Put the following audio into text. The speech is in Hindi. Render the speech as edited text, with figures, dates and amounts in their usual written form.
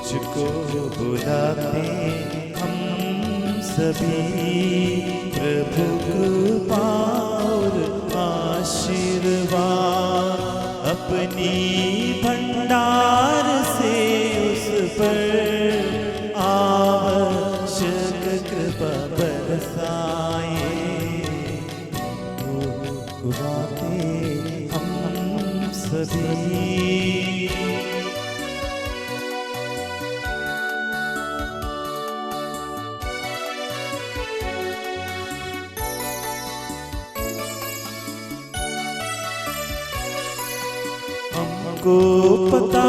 तुझको बुलाते हम सभी, प्रभु कृपा और आशीर्वाद अपनी भंडार से उस पर आवश्यक कृपा बरसाए। बुलाते हम सभी। हमको पता